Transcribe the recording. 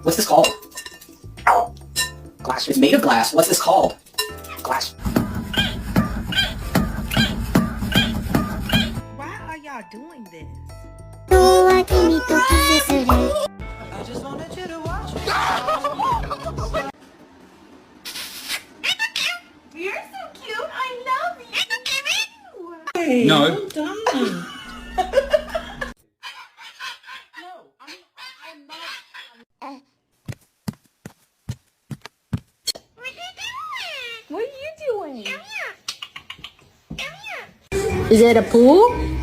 What's this called? Glass. It's made of glass. What's this called? Glass. Why are y'all doing this? I just wanted you to watch me. You're so cute. I love you. Hey, No. well done. Is it a pool?